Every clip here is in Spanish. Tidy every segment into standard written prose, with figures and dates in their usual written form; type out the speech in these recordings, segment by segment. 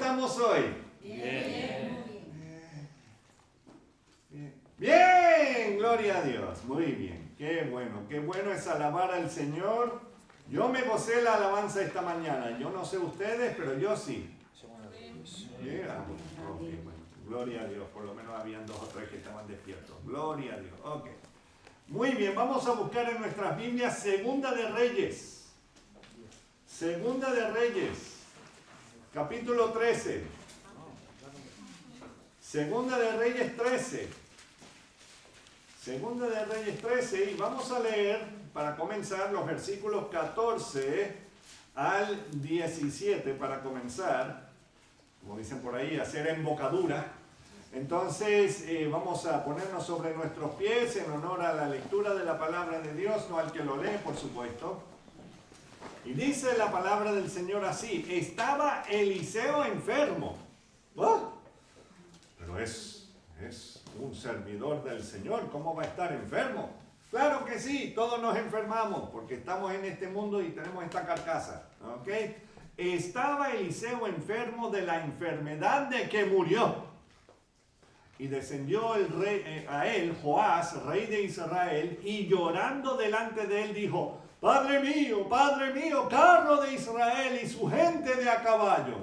estamos hoy? Bien. Bien, gloria a Dios. Muy bien. Qué bueno es alabar al Señor. Yo me gocé la alabanza esta mañana. Yo no sé ustedes, pero yo sí. Yeah. Okay, bueno. Gloria a Dios. Por lo menos habían 2 o 3 que estaban despiertos. Gloria a Dios. Ok. Muy bien, vamos a buscar en nuestras Biblias Segunda de Reyes. Segunda de Reyes. Capítulo 13. Segunda de Reyes 13. Segunda de Reyes 13. Y vamos a leer, para comenzar, los versículos 14 al 17. Para comenzar, como dicen por ahí, hacer embocadura. Entonces, vamos a ponernos sobre nuestros pies en honor a la lectura de la palabra de Dios, no al que lo lee, por supuesto. Y dice la palabra del Señor así: estaba Eliseo enfermo. ¿Oh? Pero es un servidor del Señor, ¿cómo va a estar enfermo? Claro que sí, todos nos enfermamos porque estamos en este mundo y tenemos esta carcasa. ¿Ok? Estaba Eliseo enfermo de la enfermedad de que murió. Y descendió el rey, a él, Joás, rey de Israel, y llorando delante de él dijo: Padre mío, carro de Israel y su gente de a caballo.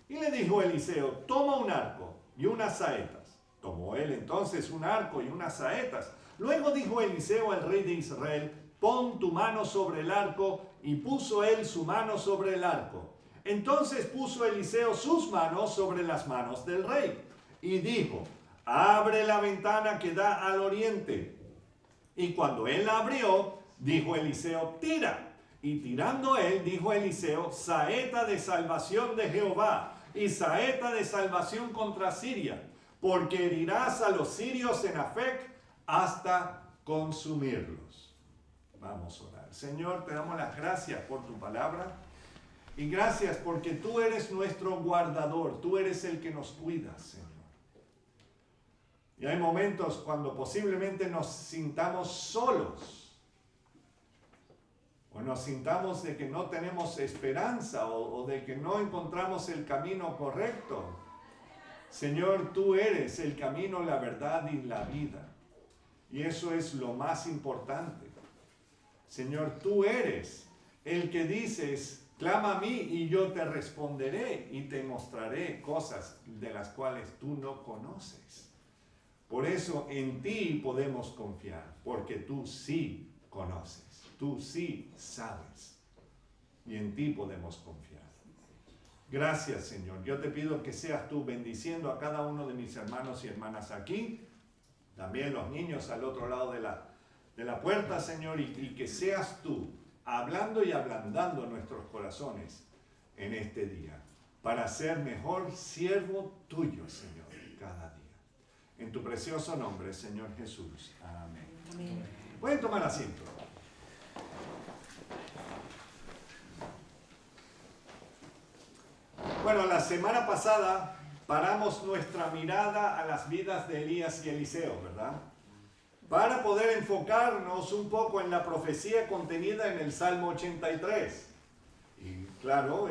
Y le dijo Eliseo: toma un arco y unas saetas. Tomó él entonces un arco y unas saetas. Luego dijo Eliseo al rey de Israel: pon tu mano sobre el arco. Y puso él su mano sobre el arco. Entonces puso Eliseo sus manos sobre las manos del rey. Y dijo: abre la ventana que da al oriente. Y cuando él la abrió, dijo Eliseo: tira. Y tirando él, dijo Eliseo: saeta de salvación de Jehová y saeta de salvación contra Siria, porque herirás a los sirios en Afec hasta consumirlos. Vamos a orar. Señor, te damos las gracias por tu palabra y gracias porque tú eres nuestro guardador, tú eres el que nos cuida, Señor. Y hay momentos cuando posiblemente nos sintamos solos, o nos sintamos de que no tenemos esperanza, o de que no encontramos el camino correcto. Señor, tú eres el camino, la verdad y la vida. Y eso es lo más importante. Señor, tú eres el que dices: clama a mí y yo te responderé y te mostraré cosas de las cuales tú no conoces. Por eso en ti podemos confiar, porque tú sí conoces, tú sí sabes, y en ti podemos confiar. Gracias, Señor. Yo te pido que seas tú bendiciendo a cada uno de mis hermanos y hermanas aquí, también los niños al otro lado de la puerta, Señor, y que seas tú hablando y ablandando nuestros corazones en este día, para ser mejor siervo tuyo, Señor, cada día. En tu precioso nombre, Señor Jesús. Amén. Amén. Pueden tomar asiento. Bueno, la semana pasada paramos nuestra mirada a las vidas de Elías y Eliseo, ¿verdad? Para poder enfocarnos un poco en la profecía contenida en el Salmo 83. Y claro,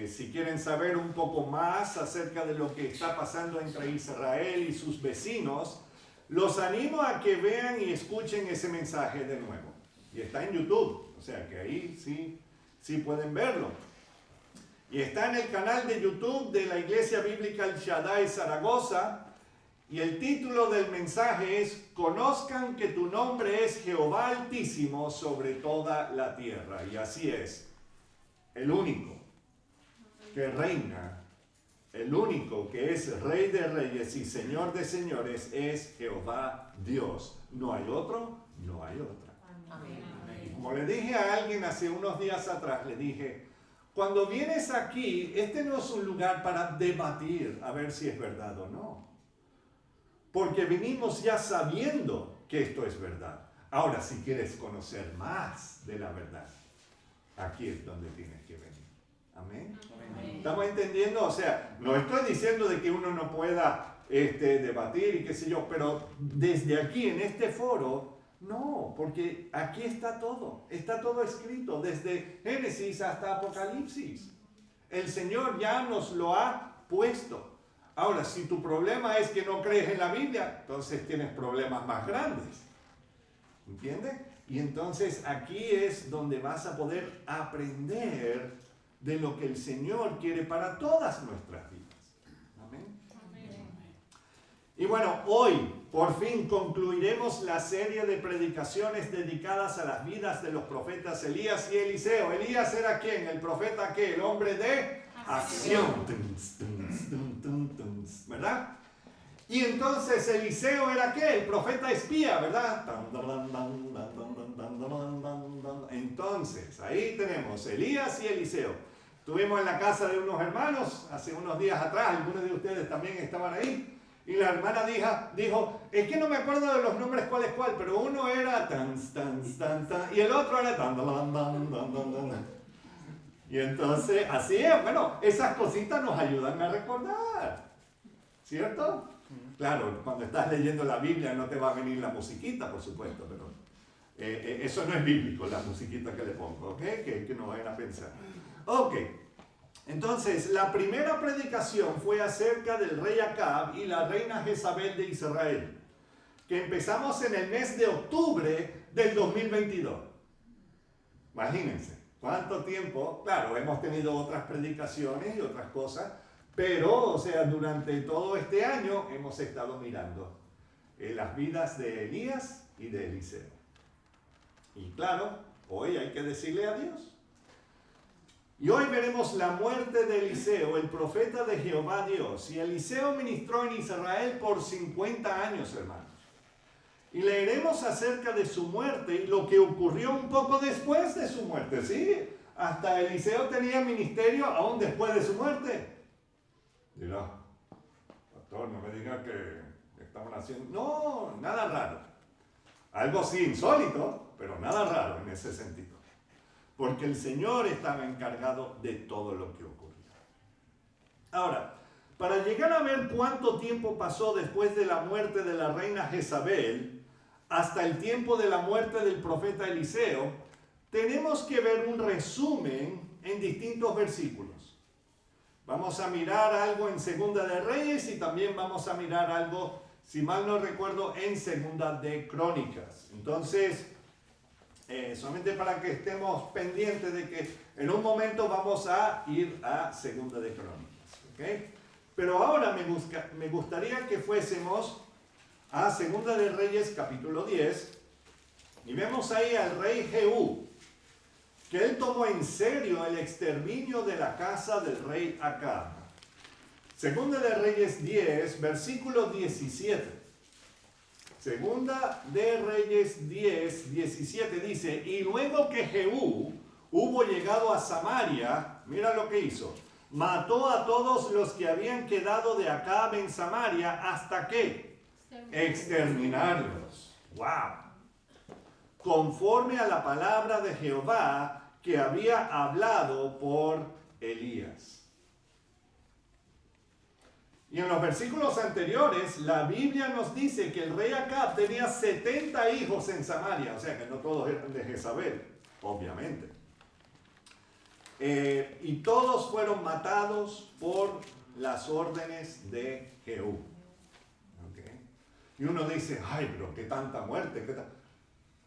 si quieren saber un poco más acerca de lo que está pasando entre Israel y sus vecinos, los animo a que vean y escuchen ese mensaje de nuevo. Y está en YouTube, o sea que ahí sí pueden verlo. Y está en el canal de YouTube de la Iglesia Bíblica El Shaddai Zaragoza. Y el título del mensaje es: conozcan que tu nombre es Jehová Altísimo sobre toda la tierra. Y así es. El único que reina, el único que es Rey de Reyes y Señor de Señores es Jehová Dios. No hay otro, no hay otra. Amén. Y como le dije a alguien hace unos días atrás, le dije: cuando vienes aquí, este no es un lugar para debatir a ver si es verdad o no. Porque venimos ya sabiendo que esto es verdad. Ahora, si quieres conocer más de la verdad, aquí es donde tienes que venir. Amén. Amén. ¿Estamos entendiendo? O sea, no estoy diciendo de que uno no pueda debatir y qué sé yo, pero desde aquí, en este foro, no, porque aquí está todo escrito, desde Génesis hasta Apocalipsis. El Señor ya nos lo ha puesto. Ahora, si tu problema es que no crees en la Biblia, entonces tienes problemas más grandes. ¿Entiendes? Y entonces aquí es donde vas a poder aprender de lo que el Señor quiere para todas nuestras vidas. Amén. Amén. Y bueno, hoy por fin concluiremos la serie de predicaciones dedicadas a las vidas de los profetas Elías y Eliseo. ¿Elías era quién? ¿El profeta qué? El hombre de acción. ¿Verdad? Y entonces Eliseo era ¿qué? El profeta espía, ¿verdad? Entonces, ahí tenemos Elías y Eliseo. Estuvimos en la casa de unos hermanos hace unos días atrás, algunos de ustedes también estaban ahí. Y la hermana dijo, es que no me acuerdo de los nombres cuál es cuál, pero uno era y el otro era Y entonces, así es, bueno, esas cositas nos ayudan a recordar, ¿cierto? Claro, cuando estás leyendo la Biblia no te va a venir la musiquita, por supuesto, pero eso no es bíblico, la musiquita que le pongo, ¿ok? Que no vayan a pensar. Ok. Entonces, la primera predicación fue acerca del rey Acab y la reina Jezabel de Israel, que empezamos en el mes de octubre del 2022. Imagínense, ¿cuánto tiempo? Claro, hemos tenido otras predicaciones y otras cosas, pero, o sea, durante todo este año hemos estado mirando las vidas de Elías y de Eliseo. Y claro, hoy hay que decirle adiós. Y hoy veremos la muerte de Eliseo, el profeta de Jehová Dios. Y Eliseo ministró en Israel por 50 años, hermanos. Y leeremos acerca de su muerte y lo que ocurrió un poco después de su muerte. Sí, hasta Eliseo tenía ministerio aún después de su muerte. Dirá, pastor, no me diga que estaban haciendo... No, nada raro. Algo sí insólito, pero nada raro en ese sentido. Porque el Señor estaba encargado de todo lo que ocurrió. Ahora, para llegar a ver cuánto tiempo pasó después de la muerte de la reina Jezabel hasta el tiempo de la muerte del profeta Eliseo, tenemos que ver un resumen en distintos versículos. Vamos a mirar algo en Segunda de Reyes y también vamos a mirar algo, si mal no recuerdo, en Segunda de Crónicas. Entonces, solamente para que estemos pendientes de que en un momento vamos a ir a Segunda de Crónicas, ¿okay? Pero ahora me gustaría que fuésemos a Segunda de Reyes capítulo 10 y vemos ahí al rey Jehú, que él tomó en serio el exterminio de la casa del rey Acab. Segunda de Reyes 10, versículo 17. Segunda de Reyes 10, 17 dice, y luego que Jehú hubo llegado a Samaria, mira lo que hizo, mató a todos los que habían quedado de Acab en Samaria, ¿hasta qué? Exterminarlos. ¡Wow! Conforme a la palabra de Jehová que había hablado por Elías. Y en los versículos anteriores, la Biblia nos dice que el rey Acab tenía 70 hijos en Samaria, o sea que no todos eran de Jezabel, obviamente. Y todos fueron matados por las órdenes de Jehú. ¿Okay? Y uno dice, ay, pero qué tanta muerte, qué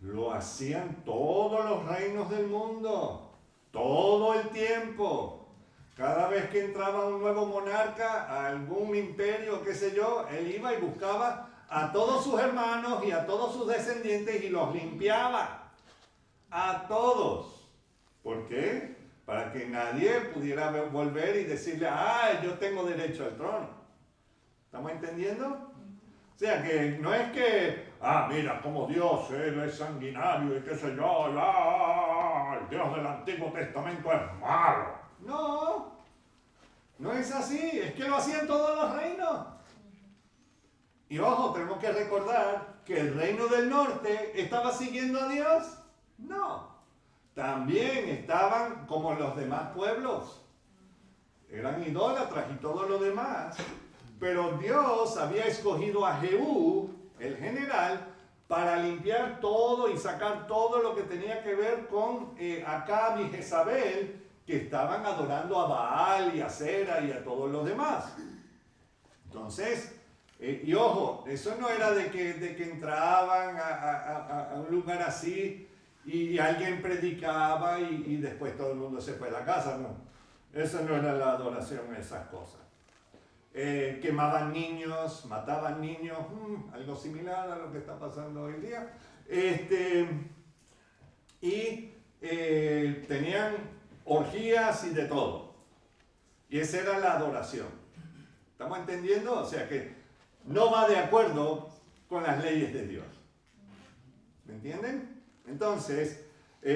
Lo hacían todos los reinos del mundo, todo el tiempo. Cada vez que entraba un nuevo monarca a algún imperio, qué sé yo, él iba y buscaba a todos sus hermanos y a todos sus descendientes y los limpiaba. A todos. ¿Por qué? Para que nadie pudiera volver y decirle, yo tengo derecho al trono. ¿Estamos entendiendo? O sea, que no es que, mira, como Dios, él es sanguinario y qué sé yo, el Dios del Antiguo Testamento es malo. No, no es así, es que lo hacían todos los reinos. Y ojo, tenemos que recordar que el reino del norte estaba siguiendo a Dios. No, también estaban como los demás pueblos. Eran idólatras y todo lo demás. Pero Dios había escogido a Jehú, el general, para limpiar todo y sacar todo lo que tenía que ver con Acab y Jezabel, que estaban adorando a Baal y a Sera y a todos los demás. Entonces, y ojo, eso no era de que entraban a un lugar así y alguien predicaba y después todo el mundo se fue a la casa, no. Eso no era la adoración a esas cosas. Quemaban niños, mataban niños, algo similar a lo que está pasando hoy día. Tenían orgías y de todo. Y esa era la adoración. ¿Estamos entendiendo? O sea que no va de acuerdo con las leyes de Dios. ¿Me entienden? Entonces,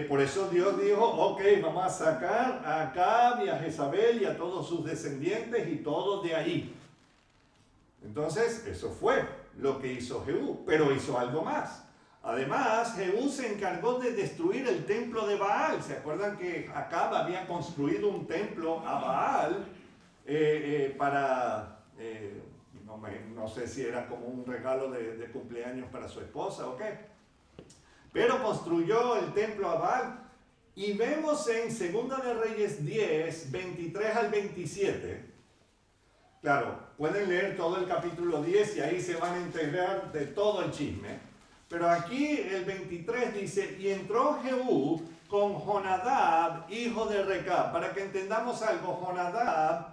por eso Dios dijo, ok, vamos a sacar a Acab y a Jezabel y a todos sus descendientes y todos de ahí. Entonces, eso fue lo que hizo Jehú, pero hizo algo más. Además, Jehú se encargó de destruir el templo de Baal. ¿Se acuerdan que Acab había construido un templo a Baal para, no sé si era como un regalo de cumpleaños para su esposa o qué? Pero construyó el templo a Baal. Y vemos en 2 de Reyes 10, 23 al 27. Claro, pueden leer todo el capítulo 10 y ahí se van a enterar de todo el chisme. Pero aquí el 23 dice, y entró Jehú con Jonadab, hijo de Recab. Para que entendamos algo, Jonadab,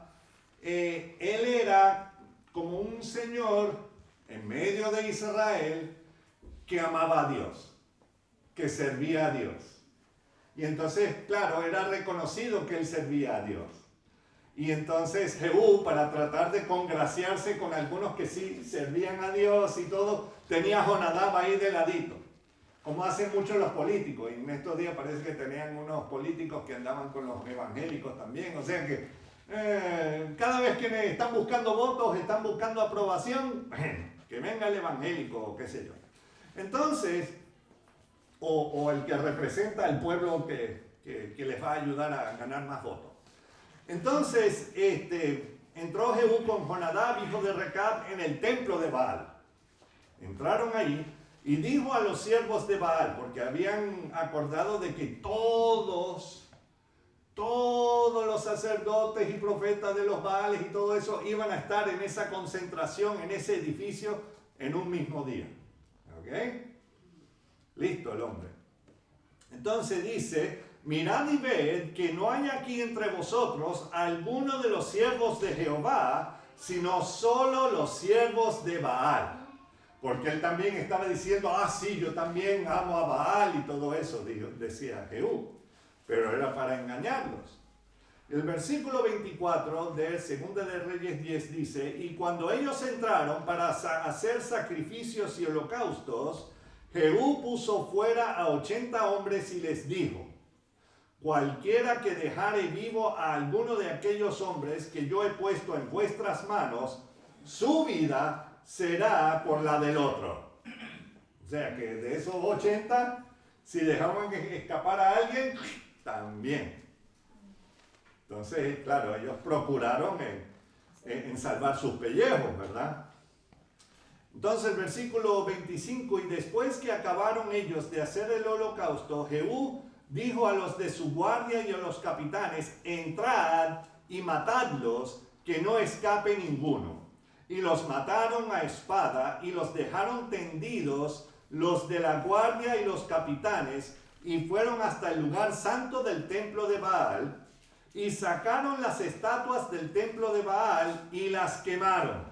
él era como un señor en medio de Israel que amaba a Dios, que servía a Dios. Y entonces, claro, era reconocido que él servía a Dios. Y entonces Jehú, para tratar de congraciarse con algunos que sí servían a Dios y todo, tenía a Jonadab ahí de ladito, como hacen muchos los políticos. Y en estos días parece que tenían unos políticos que andaban con los evangélicos también. O sea que cada vez que están buscando votos, están buscando aprobación, que venga el evangélico o qué sé yo. Entonces, o el que representa al pueblo que les va a ayudar a ganar más votos. Entonces, entró Jehú con Jonadab, hijo de Recab, en el templo de Baal. Entraron ahí y dijo a los siervos de Baal, porque habían acordado de que todos los sacerdotes y profetas de los Baales y todo eso iban a estar en esa concentración, en ese edificio, en un mismo día. ¿Ok? Listo el hombre. Entonces dice, mirad y ved que no hay aquí entre vosotros alguno de los siervos de Jehová, sino solo los siervos de Baal. Porque él también estaba diciendo, sí, yo también amo a Baal y todo eso, decía Jehú. Pero era para engañarlos. El versículo 24 de 2 de Reyes 10 dice, y cuando ellos entraron para hacer sacrificios y holocaustos, Jehú puso fuera a 80 hombres y les dijo, cualquiera que dejare vivo a alguno de aquellos hombres que yo he puesto en vuestras manos, su vida será por la del otro. O sea que de esos 80, si dejaban escapar a alguien, también. Entonces, claro, ellos procuraron en salvar sus pellejos, ¿verdad? Entonces, versículo 25, y después que acabaron ellos de hacer el holocausto, Jehú dijo a los de su guardia y a los capitanes, entrad y matadlos, que no escape ninguno. Y los mataron a espada y los dejaron tendidos los de la guardia y los capitanes, y fueron hasta el lugar santo del templo de Baal, y sacaron las estatuas del templo de Baal y las quemaron.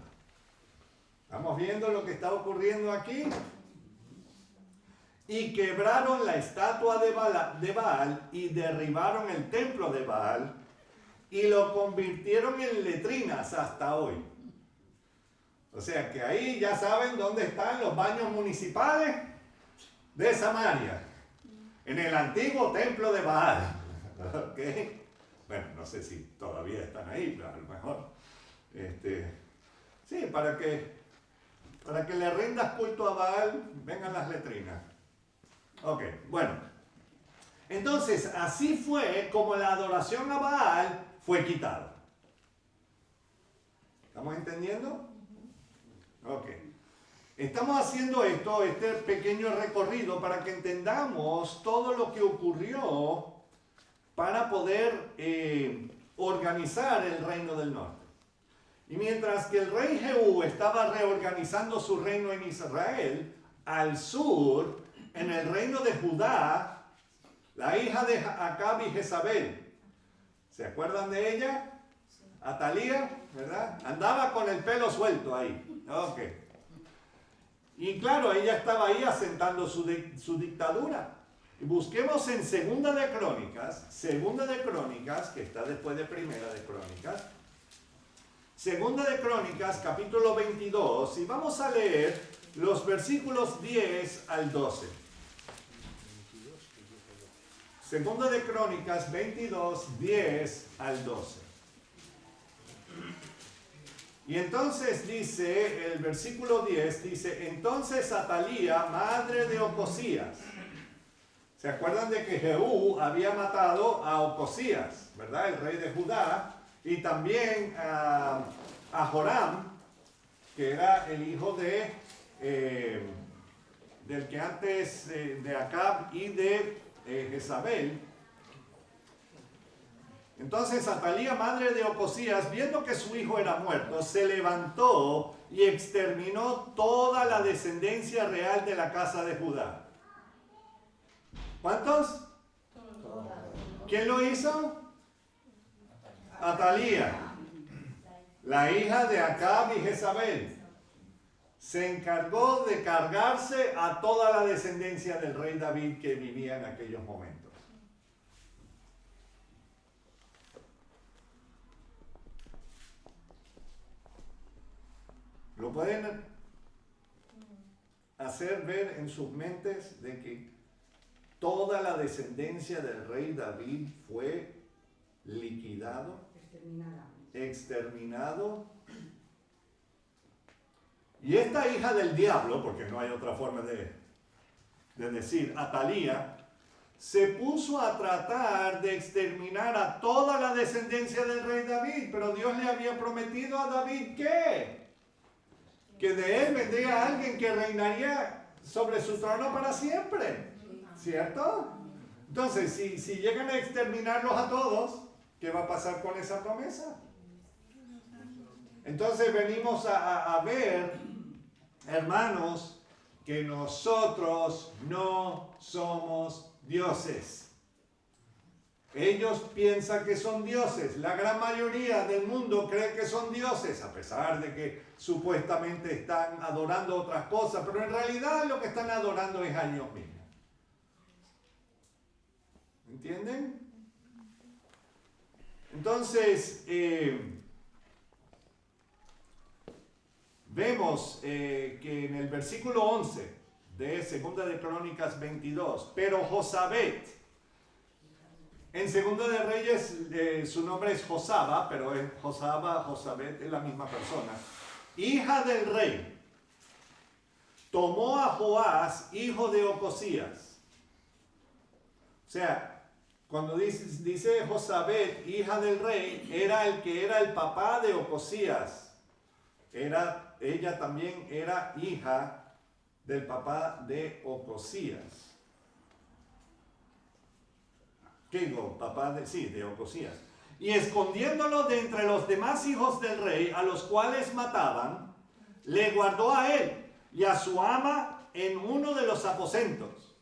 ¿Estamos viendo lo que está ocurriendo aquí? Y quebraron la estatua de Baal y derribaron el templo de Baal y lo convirtieron en letrinas hasta hoy. O sea que ahí ya saben dónde están los baños municipales de Samaria, en el antiguo templo de Baal. ¿Okay? Bueno, no sé si todavía están ahí, pero a lo mejor. Sí, para que le rindas culto a Baal, vengan las letrinas. Ok, bueno. Entonces, así fue como la adoración a Baal fue quitada. ¿Estamos entendiendo? Ok. Estamos haciendo este pequeño recorrido para que entendamos todo lo que ocurrió para poder organizar el reino del norte. Y mientras que el rey Jehú estaba reorganizando su reino en Israel, al sur, en el reino de Judá, la hija de Acab y Jezabel, ¿se acuerdan de ella? Atalía, ¿verdad? Andaba con el pelo suelto ahí. Ok. Y claro, ella estaba ahí asentando su dictadura. Y busquemos en Segunda de Crónicas, que está después de Primera de Crónicas. Segunda de Crónicas, capítulo 22, y vamos a leer los versículos 10 al 12. Segunda de Crónicas 22, 10 al 12. Y entonces dice, el versículo 10 dice, entonces Atalía, madre de Ocosías. ¿Se acuerdan de que Jehú había matado a Ocosías, verdad? El rey de Judá, y también a Joram, que era el hijo del que antes de Acab y de Jezabel. Entonces Atalía, madre de Ocosías, viendo que su hijo era muerto, se levantó y exterminó toda la descendencia real de la casa de Judá. ¿Cuántos? ¿Quién lo hizo? Atalía, la hija de Acab y Jezabel. Se encargó de cargarse a toda la descendencia del rey David que vivía en aquellos momentos. ¿Lo pueden hacer ver en sus mentes de que toda la descendencia del rey David fue liquidado, exterminado? Y esta hija del diablo, porque no hay otra forma de decir, Atalía, se puso a tratar de exterminar a toda la descendencia del rey David, pero Dios le había prometido a David que de él vendría alguien que reinaría sobre su trono para siempre, ¿cierto? Entonces, si llegan a exterminarlos a todos, ¿qué va a pasar con esa promesa? Entonces venimos a ver, hermanos, que nosotros no somos dioses. Ellos piensan que son dioses. La gran mayoría del mundo cree que son dioses, a pesar de que supuestamente están adorando otras cosas, pero en realidad lo que están adorando es a Dios mismo. ¿Entienden? Entonces, vemos que en el versículo 11 de Segunda de Crónicas 22, pero Josabet, en Segunda de Reyes su nombre es Josaba, pero es Josabet es la misma persona, hija del rey, tomó a Joás, hijo de Ocosías. O sea, cuando dice Josabet, hija del rey, era el que era el papá de Ocosías. Ella también era hija del papá de Ocosías. ¿Qué digo? De Ocosías. Y escondiéndolo de entre los demás hijos del rey, a los cuales mataban, le guardó a él y a su ama en uno de los aposentos.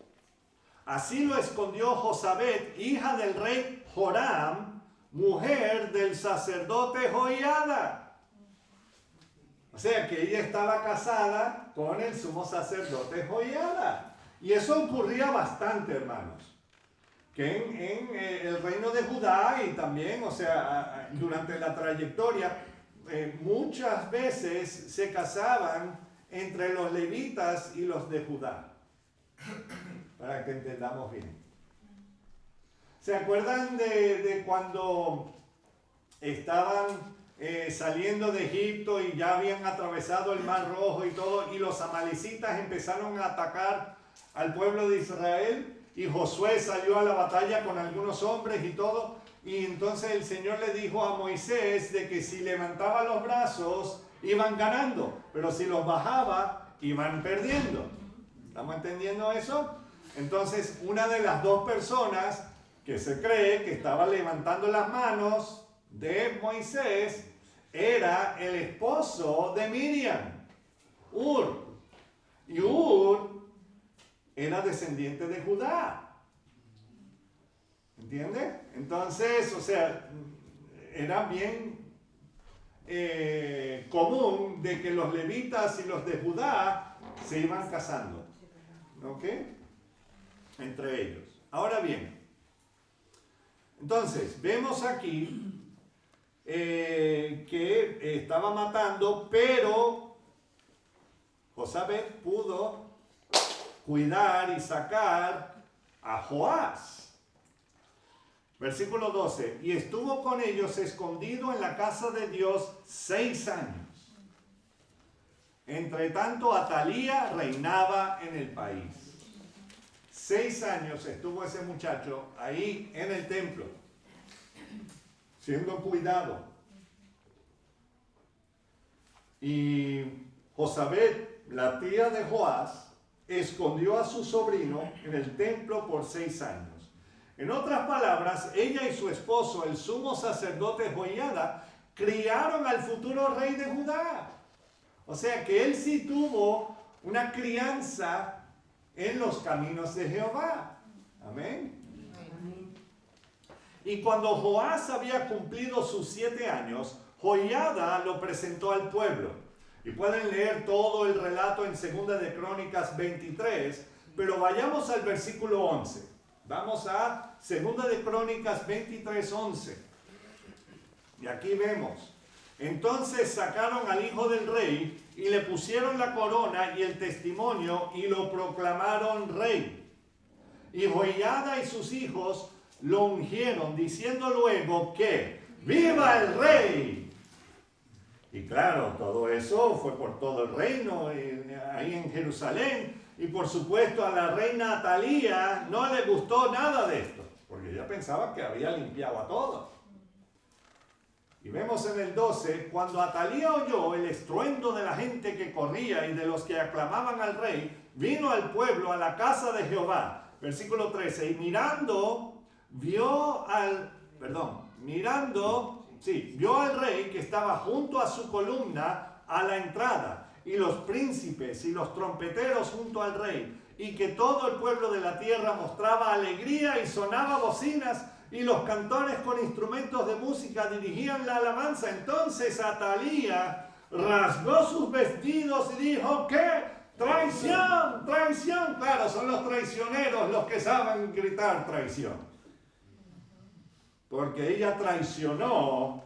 Así lo escondió Josabet, hija del rey Joram, mujer del sacerdote Joiada. O sea que ella estaba casada con el sumo sacerdote Joiada. Y eso ocurría bastante, hermanos. Que en el reino de Judá y también, o sea, durante la trayectoria, muchas veces se casaban entre los levitas y los de Judá. Para que entendamos bien. ¿Se acuerdan de cuando estaban saliendo de Egipto y ya habían atravesado el Mar Rojo y todo, y los amalecitas empezaron a atacar al pueblo de Israel? Y Josué salió a la batalla con algunos hombres y todo. Y entonces el Señor le dijo a Moisés de que si levantaba los brazos iban ganando, pero si los bajaba iban perdiendo. ¿Estamos entendiendo eso? Entonces una de las dos personas que se cree que estaba levantando las manos de Moisés, era el esposo de Miriam, Hur. Y Hur era descendiente de Judá. ¿Entiende? Entonces, o sea, era bien común de que los levitas y los de Judá se iban casando. ¿Ok? Entre ellos. Ahora bien, entonces, vemos aquí que estaba matando, pero Josabet pudo cuidar y sacar a Joás. Versículo 12. Y estuvo con ellos escondido en la casa de Dios 6 años. Entre tanto, Atalía reinaba en el país. 6 años estuvo ese muchacho ahí en el templo, siendo cuidado. Y Josabet, la tía de Joás, escondió a su sobrino en el templo por 6 años. En otras palabras, ella y su esposo, el sumo sacerdote Joiada, criaron al futuro rey de Judá. O sea que él sí tuvo una crianza en los caminos de Jehová. Amén. Y cuando Joás había cumplido sus 7 años, Joiada lo presentó al pueblo. Y pueden leer todo el relato en 2 de Crónicas 23, pero vayamos al versículo 11. Vamos a 2 de Crónicas 23, 11. Y aquí vemos. Entonces sacaron al hijo del rey y le pusieron la corona y el testimonio y lo proclamaron rey. Y Joiada y sus hijos lo ungieron, diciendo luego que ¡viva el rey! Y claro, todo eso fue por todo el reino, ahí en Jerusalén. Y por supuesto a la reina Atalía no le gustó nada de esto, porque ella pensaba que había limpiado a todos. Y vemos en el 12, cuando Atalía oyó el estruendo de la gente que corría y de los que aclamaban al rey, vino al pueblo a la casa de Jehová. Versículo 13, y vio al rey que estaba junto a su columna a la entrada, y los príncipes y los trompeteros junto al rey, y que todo el pueblo de la tierra mostraba alegría y sonaba bocinas, y los cantores con instrumentos de música dirigían la alabanza. Entonces Atalía rasgó sus vestidos y dijo, ¿qué? ¡Traición! ¡Traición! Claro, son los traicioneros los que saben gritar traición. Porque ella traicionó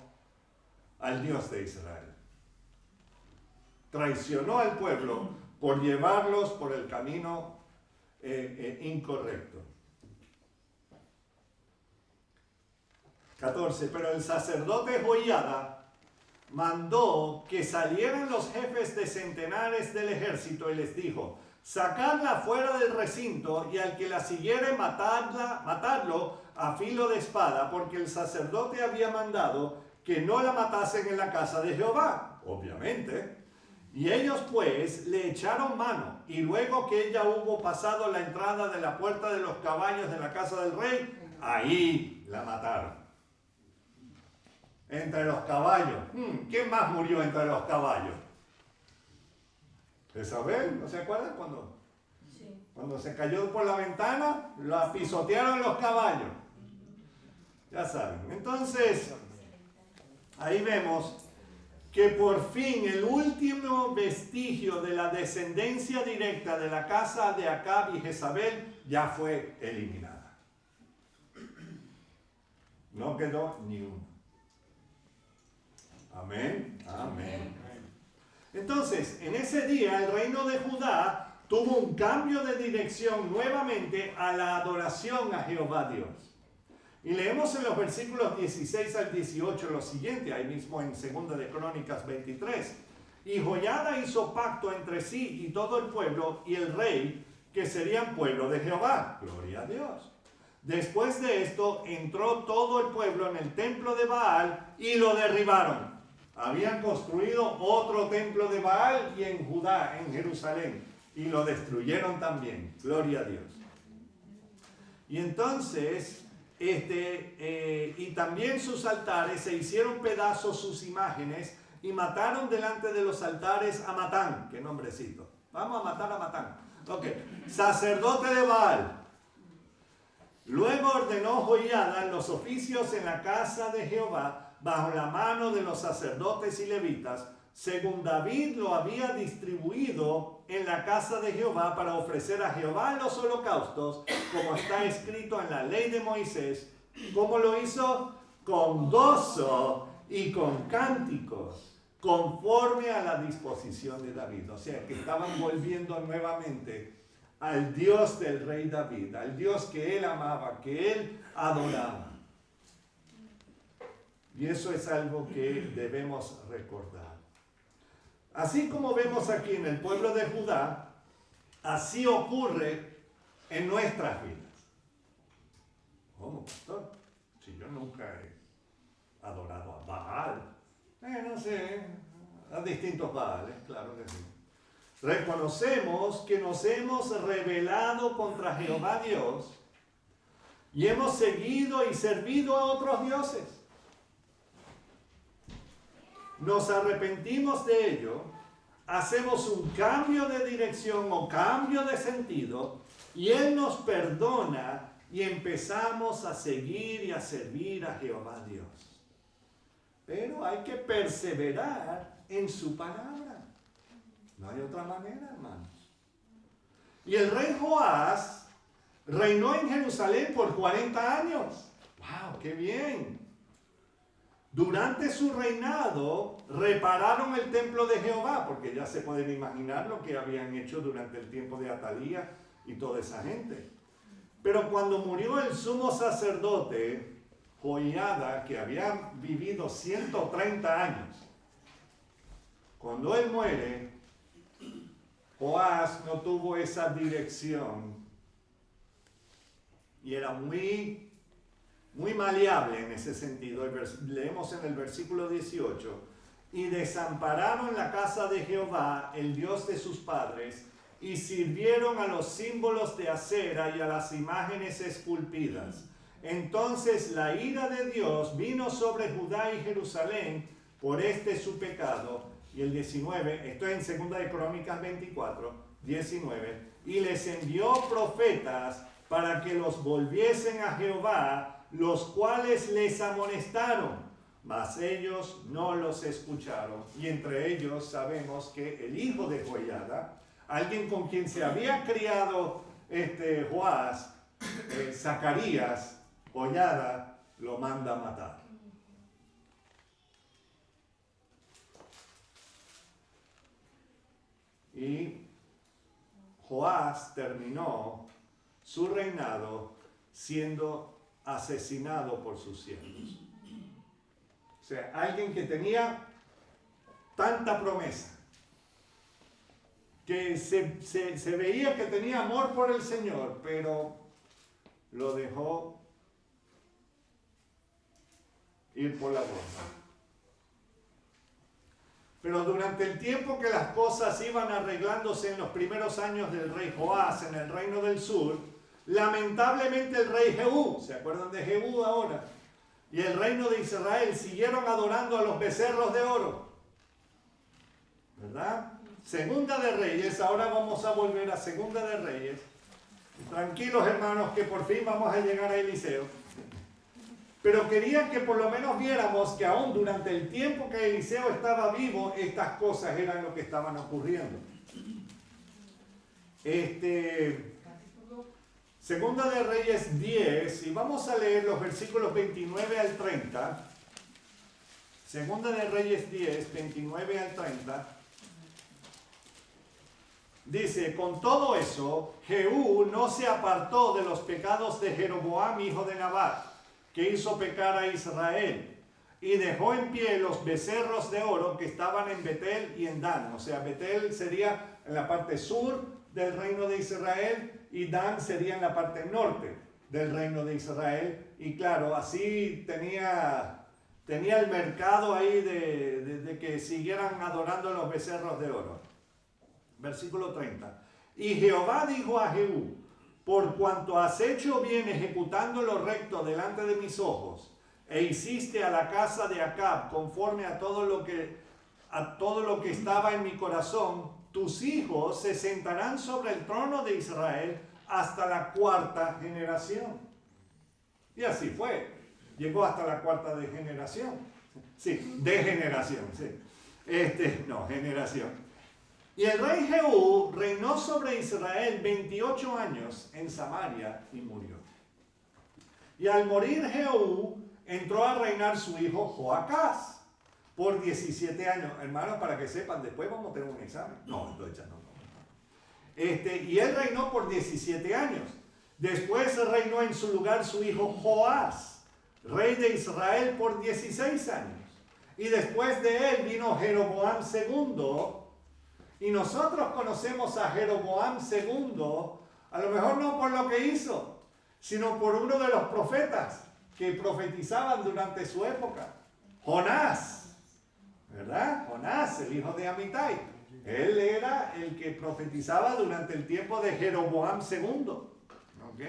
al Dios de Israel. Traicionó al pueblo por llevarlos por el camino incorrecto. 14. Pero el sacerdote Joiada mandó que salieran los jefes de centenares del ejército y les dijo, sacadla fuera del recinto y al que la siguiere matadlo a filo de espada, porque el sacerdote había mandado que no la matasen en la casa de Jehová, obviamente. Y ellos pues le echaron mano, y luego que ella hubo pasado la entrada de la puerta de los caballos de la casa del rey, ahí la mataron. Entre los caballos. ¿Quién más murió entre los caballos? ¿Isabel? ¿No se acuerdan cuando? Sí. Cuando se cayó por la ventana, la pisotearon los caballos. Ya saben. Entonces, ahí vemos que por fin el último vestigio de la descendencia directa de la casa de Acab y Jezabel ya fue eliminada. No quedó ni uno. Amén. Amén. Entonces, en ese día el reino de Judá tuvo un cambio de dirección nuevamente a la adoración a Jehová Dios. Y leemos en los versículos 16 al 18 lo siguiente, ahí mismo en 2 de Crónicas 23. Y Joiada hizo pacto entre sí y todo el pueblo y el rey, que serían pueblo de Jehová. Gloria a Dios. Después de esto entró todo el pueblo en el templo de Baal y lo derribaron. Habían construido otro templo de Baal y en Judá, en Jerusalén, y lo destruyeron también. Gloria a Dios. Y entonces y también sus altares, se hicieron pedazos sus imágenes y mataron delante de los altares a Matán, qué nombrecito, vamos a matar a Matán, sacerdote de Baal. Luego ordenó Joiada los oficios en la casa de Jehová bajo la mano de los sacerdotes y levitas, según David lo había distribuido en la casa de Jehová para ofrecer a Jehová los holocaustos, como está escrito en la ley de Moisés. ¿Cómo lo hizo? Con gozo y con cánticos, conforme a la disposición de David. O sea, que estaban volviendo nuevamente al Dios del rey David, al Dios que él amaba, que él adoraba. Y eso es algo que debemos recordar. Así como vemos aquí en el pueblo de Judá, así ocurre en nuestras vidas. ¿Cómo, pastor? Si yo nunca he adorado a Baal. No sé, a distintos Baales, claro que sí. Reconocemos que nos hemos rebelado contra Jehová Dios y hemos seguido y servido a otros dioses. Nos arrepentimos de ello, hacemos un cambio de dirección o cambio de sentido y Él nos perdona y empezamos a seguir y a servir a Jehová Dios. Pero hay que perseverar en su palabra. No hay otra manera, hermanos. Y el rey Joás reinó en Jerusalén por 40 años. ¡Wow! ¡Qué bien! Durante su reinado repararon el templo de Jehová, porque ya se pueden imaginar lo que habían hecho durante el tiempo de Atalía y toda esa gente. Pero cuando murió el sumo sacerdote Joiada, que había vivido 130 años, cuando él muere, Joás no tuvo esa dirección y era muy maleable en ese sentido. Leemos en el versículo 18, y desampararon la casa de Jehová, el Dios de sus padres, y sirvieron a los símbolos de acera y a las imágenes esculpidas. Entonces la ira de Dios vino sobre Judá y Jerusalén por su pecado. Y el 19, esto es en 2 de Crónicas 24, 19, y les envió profetas para que los volviesen a Jehová, los cuales les amonestaron, mas ellos no los escucharon. Y entre ellos sabemos que el hijo de Joiada, alguien con quien se había criado Joás, Zacarías, Joiada, lo manda a matar. Y Joás terminó su reinado siendo asesinado por sus siervos. O sea, alguien que tenía tanta promesa, que se veía que tenía amor por el Señor, pero lo dejó ir por la borda. Pero durante el tiempo que las cosas iban arreglándose en los primeros años del rey Joás en el reino del sur, lamentablemente el rey Jehú, ¿se acuerdan de Jehú ahora? Y el reino de Israel siguieron adorando a los becerros de oro. ¿Verdad? Segunda de Reyes, ahora vamos a volver a Segunda de Reyes. Tranquilos, hermanos, que por fin vamos a llegar a Eliseo. Pero quería que por lo menos viéramos que aún durante el tiempo que Eliseo estaba vivo, estas cosas eran lo que estaban ocurriendo. Segunda de Reyes 10, y vamos a leer los versículos 29 al 30. Segunda de Reyes 10, 29 al 30. Dice, con todo eso, Jehú no se apartó de los pecados de Jeroboam, hijo de Nabat, que hizo pecar a Israel, y dejó en pie los becerros de oro que estaban en Betel y en Dan. O sea, Betel sería en la parte sur del reino de Israel y Dan sería en la parte norte del reino de Israel. Y claro, así tenía el mercado ahí de que siguieran adorando los becerros de oro. Versículo 30. Y Jehová dijo a Jehú, por cuanto has hecho bien ejecutando lo recto delante de mis ojos, e hiciste a la casa de Acab conforme a todo lo que estaba en mi corazón, tus hijos se sentarán sobre el trono de Israel hasta la 4ª generación. Y así fue. Llegó hasta la 4ª generación. Sí, de generación, sí. Generación. Y el rey Jehú reinó sobre Israel 28 años en Samaria y murió. Y al morir Jehú, entró a reinar su hijo Joacás por 17 años. Hermanos, para que sepan, después vamos a tener un examen. Y él reinó por 17 años. Después reinó en su lugar su hijo Joás, rey de Israel, por 16 años. Y después de él vino Jeroboam II. Y nosotros conocemos a Jeroboam II, a lo mejor no por lo que hizo, sino por uno de los profetas que profetizaban durante su época. Jonás, ¿verdad? Jonás, el hijo de Amitai. Él era el que profetizaba durante el tiempo de Jeroboam II. ¿Ok?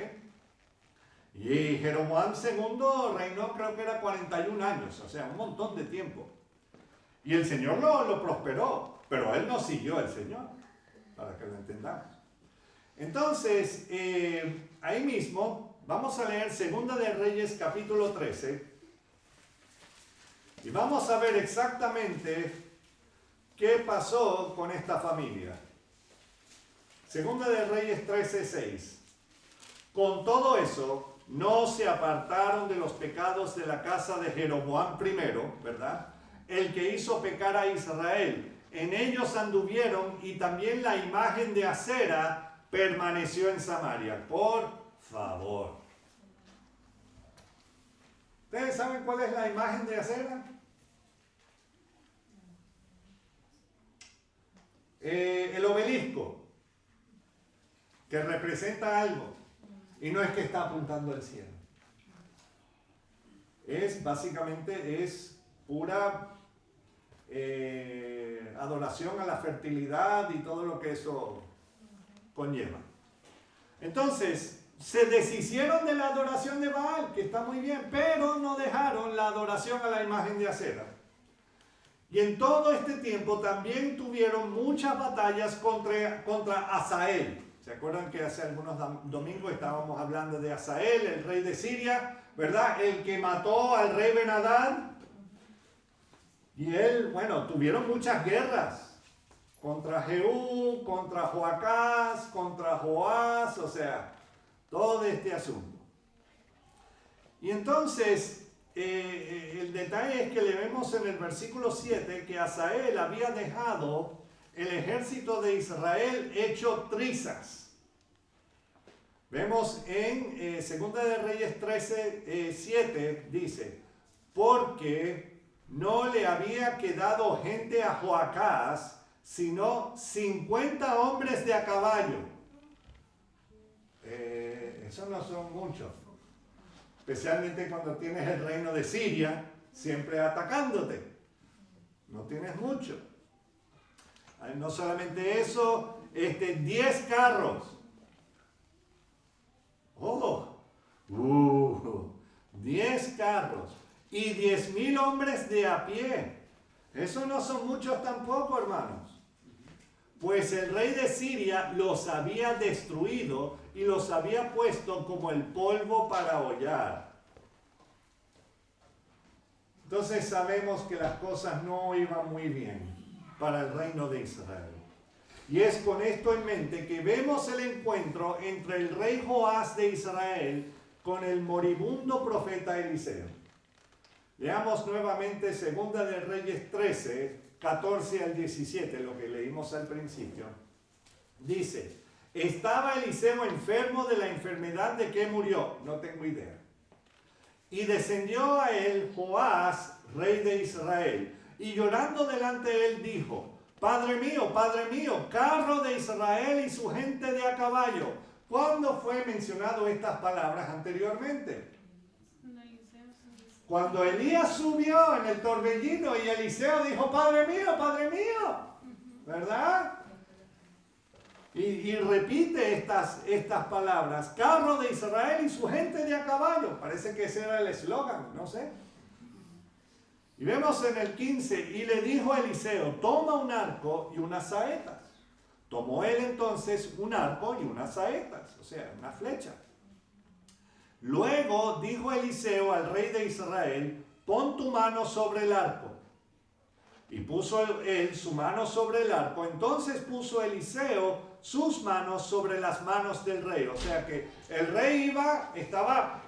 Y Jeroboam II reinó, creo que era 41 años, o sea, un montón de tiempo. Y el Señor lo prosperó, pero él no siguió al Señor, para que lo entendamos. Entonces, ahí mismo, vamos a leer 2 de Reyes capítulo 13, y vamos a ver exactamente qué pasó con esta familia. 2 de Reyes 13:6. Con todo eso, no se apartaron de los pecados de la casa de Jeroboam primero, ¿verdad? El que hizo pecar a Israel. En ellos anduvieron, y también la imagen de Acera permaneció en Samaria. Por favor. ¿Ustedes saben cuál es la imagen de Acera? El obelisco, que representa algo. Y no es que está apuntando al cielo. Básicamente es pura adoración a la fertilidad y todo lo que eso conlleva. Entonces, se deshicieron de la adoración de Baal, que está muy bien, pero no dejaron la adoración a la imagen de Acera. Y en todo este tiempo también tuvieron muchas batallas contra Hazael. ¿Se acuerdan que hace algunos domingos estábamos hablando de Hazael, el rey de Siria, ¿verdad? El que mató al rey Ben-Hadad. Y él, tuvieron muchas guerras contra Jehú, contra Joacás, contra Joás, o sea, todo este asunto. Y entonces, el detalle es que le vemos en el versículo 7 que Hazael había dejado el ejército de Israel hecho trizas. Vemos en 2 de Reyes 13:7, dice, porque no le había quedado gente a Joacás, sino 50 hombres de a caballo. Eso no son muchos, especialmente cuando tienes el reino de Siria siempre atacándote. No tienes mucho. No solamente eso, 10 carros. 10 carros y 10,000 hombres de a pie. Eso no son muchos tampoco, hermanos. Pues el rey de Siria los había destruido y los había puesto como el polvo para hollar. Entonces sabemos que las cosas no iban muy bien para el reino de Israel. Y es con esto en mente que vemos el encuentro entre el rey Joás de Israel con el moribundo profeta Eliseo. Leamos nuevamente 2 de Reyes 13, 14 al 17, lo que leímos al principio. Dice, estaba Eliseo enfermo de la enfermedad de que murió, no tengo idea. Y descendió a él Joás, rey de Israel, y llorando delante de él dijo, Padre mío, carro de Israel y su gente de a caballo. ¿Cuándo fue mencionado estas palabras anteriormente? Cuando Elías subió en el torbellino y Eliseo dijo, Padre mío, ¿verdad? Y repite estas palabras: carro de Israel y su gente de a caballo. Parece que ese era el eslogan, no sé. Y vemos en el 15: y le dijo a Eliseo, toma un arco y unas saetas. Tomó él entonces un arco y unas saetas, o sea, una flecha. Luego dijo Eliseo al rey de Israel, pon tu mano sobre el arco. Y puso él su mano sobre el arco. Entonces puso Eliseo sus manos sobre las manos del rey. O sea que el rey estaba,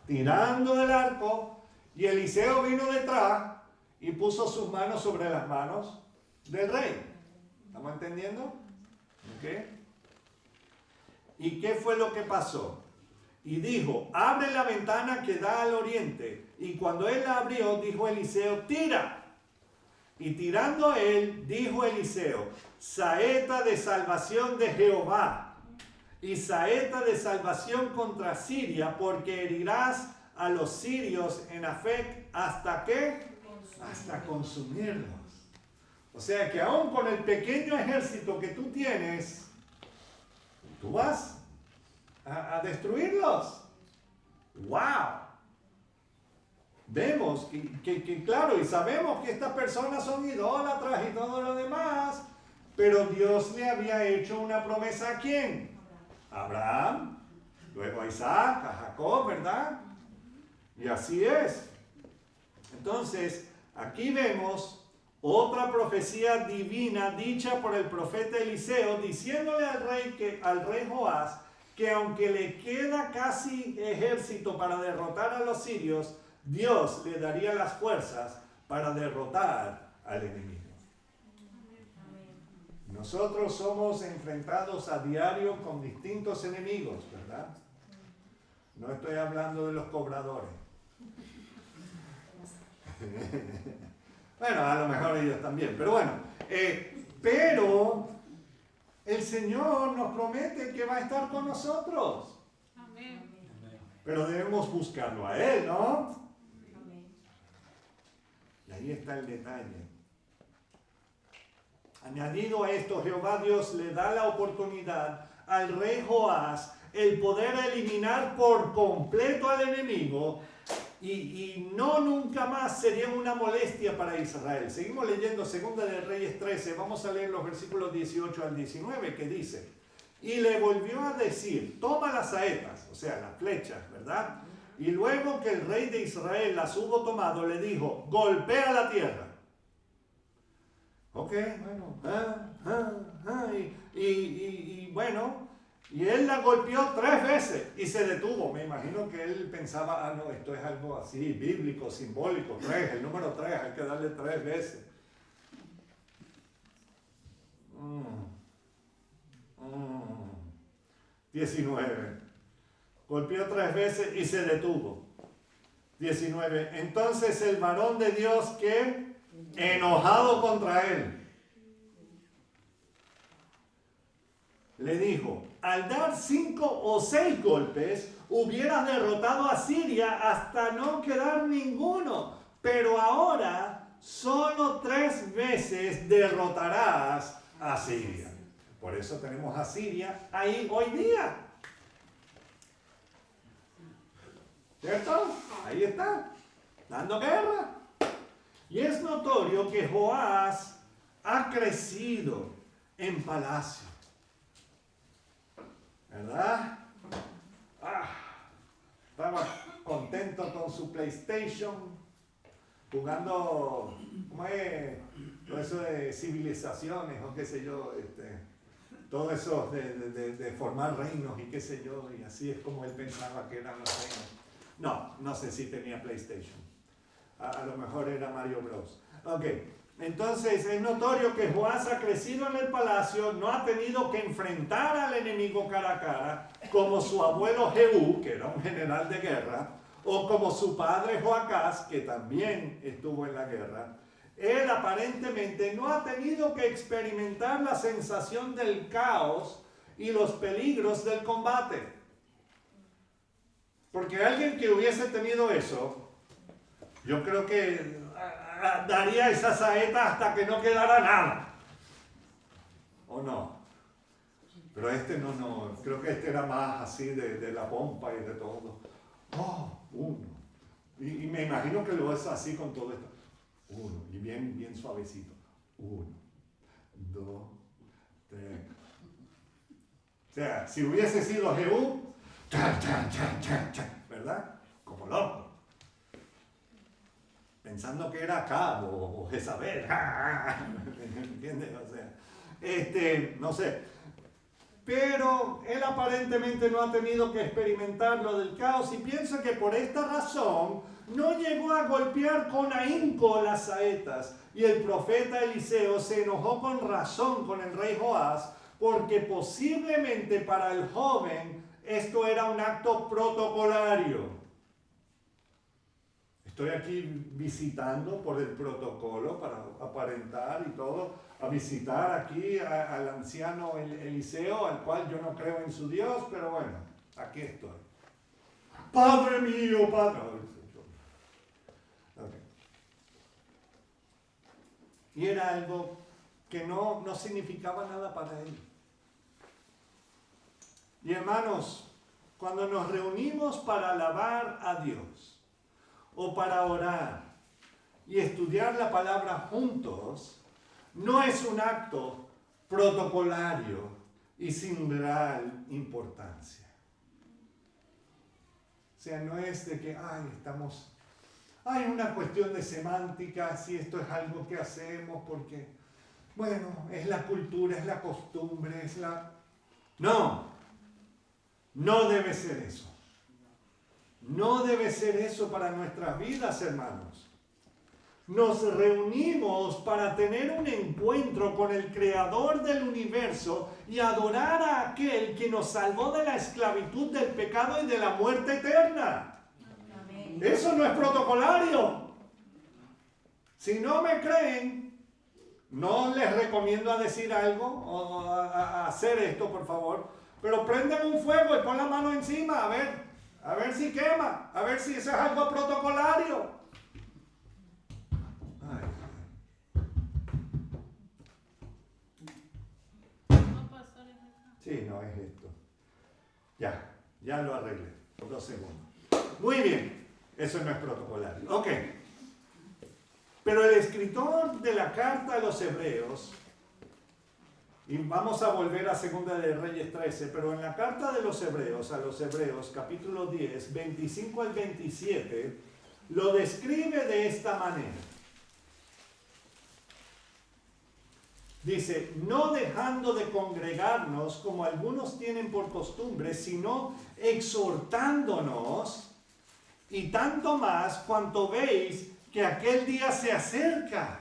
tirando del arco, y Eliseo vino detrás y puso sus manos sobre las manos del rey. ¿Estamos entendiendo? ¿Ok? ¿Y qué fue lo que pasó? Y dijo, abre la ventana que da al oriente. Y cuando él la abrió, dijo Eliseo, tira. Y tirando él, dijo Eliseo, saeta de salvación de Jehová y saeta de salvación contra Siria, porque herirás a los sirios en Afec, ¿hasta qué? Hasta consumirlos. O sea que aún con el pequeño ejército que tú tienes, tú vas a destruirlos. ¡Wow! Vemos que claro, y sabemos que estas personas son idólatras y todo lo demás, pero Dios le había hecho una promesa ¿a quién? A Abraham, luego a Isaac, a Jacob, ¿verdad? Y así es. Entonces, aquí vemos otra profecía divina dicha por el profeta Eliseo, diciéndole al rey Joás, que aunque le queda casi ejército para derrotar a los sirios, Dios le daría las fuerzas para derrotar al enemigo. Nosotros somos enfrentados a diario con distintos enemigos, ¿verdad? No estoy hablando de los cobradores. Bueno, a lo mejor ellos también, pero bueno. Pero el Señor nos promete que va a estar con nosotros. Amén. Pero debemos buscarlo a Él, ¿no? Y ahí está el detalle. Añadido a esto, Jehová Dios le da la oportunidad al rey Joás el poder eliminar por completo al enemigo y no nunca más sería una molestia para Israel. Seguimos leyendo Segunda de Reyes 13, vamos a leer los versículos 18 al 19 que dice: y le volvió a decir, toma las saetas, o sea, las flechas, ¿verdad? Y luego que el rey de Israel las hubo tomado, le dijo, golpea la tierra. Ok, bueno, y bueno, y él la golpeó 3 veces y se detuvo. Me imagino que él pensaba, no, esto es algo así, bíblico, simbólico, 3, el número 3, hay que darle 3 veces. 19. Golpeó 3 veces y se detuvo. 19. Entonces el varón de Dios que enojado contra él le dijo, al dar 5 o 6 golpes hubieras derrotado a Siria hasta no quedar ninguno, pero ahora solo 3 veces derrotarás a Siria. Por eso tenemos a Siria ahí hoy día. ¿Cierto? Ahí está, dando guerra. Y es notorio que Joás ha crecido en palacio. ¿Verdad? Estaba contento con su PlayStation, jugando, ¿cómo es? Todo eso de civilizaciones o qué sé yo, todo eso de formar reinos y qué sé yo, y así es como él pensaba que eran los reinos. No sé si tenía PlayStation. A lo mejor era Mario Bros. Ok, entonces es notorio que Joás ha crecido en el palacio, no ha tenido que enfrentar al enemigo cara a cara, como su abuelo Jehú, que era un general de guerra, o como su padre Joacás, que también estuvo en la guerra. Él aparentemente no ha tenido que experimentar la sensación del caos y los peligros del combate. Porque alguien que hubiese tenido eso, yo creo que daría esa saeta hasta que no quedara nada. ¿O no? Pero no, creo que este era más así de la pompa y de todo. Oh, uno. Y me imagino que lo es así con todo esto. Uno, y bien suavecito. 1, 2, 3. O sea, si hubiese sido Jehú, ¿verdad? Como loco. Pensando que era Acab o Jezabel. ¿Entiendes? O sea, no sé. Pero él aparentemente no ha tenido que experimentar lo del caos y piensa que por esta razón no llegó a golpear con ahínco las saetas. Y el profeta Eliseo se enojó con razón con el rey Joás, porque posiblemente para el joven esto era un acto protocolario. Estoy aquí visitando por el protocolo para aparentar y todo, a visitar aquí al anciano Eliseo, al cual yo no creo en su Dios, pero bueno, aquí estoy. Padre mío, Padre. Okay. Y era algo que no significaba nada para él. Y hermanos, cuando nos reunimos para alabar a Dios, o para orar y estudiar la palabra juntos, no es un acto protocolario y sin real importancia. O sea, no es de que, hay una cuestión de semántica, si esto es algo que hacemos porque, bueno, es la cultura, es la costumbre, es la... No debe ser eso. No debe ser eso para nuestras vidas, hermanos. Nos reunimos para tener un encuentro con el Creador del universo y adorar a aquel que nos salvó de la esclavitud del pecado y de la muerte eterna. Amén. Eso no es protocolario. Si no me creen, no les recomiendo a decir algo o a hacer esto, por favor, pero prendan un fuego y pon la mano encima, a ver si quema, a ver si eso es algo protocolario. Sí, no es esto. Ya lo arreglé. Por 2 segundos. Muy bien, eso no es protocolario. Ok. Pero el escritor de la carta a los Hebreos, y vamos a volver a 2 de Reyes 13, pero en la carta de los Hebreos, a los Hebreos, capítulo 10, 25 al 27, lo describe de esta manera. Dice, no dejando de congregarnos como algunos tienen por costumbre, sino exhortándonos, y tanto más cuanto veis que aquel día se acerca.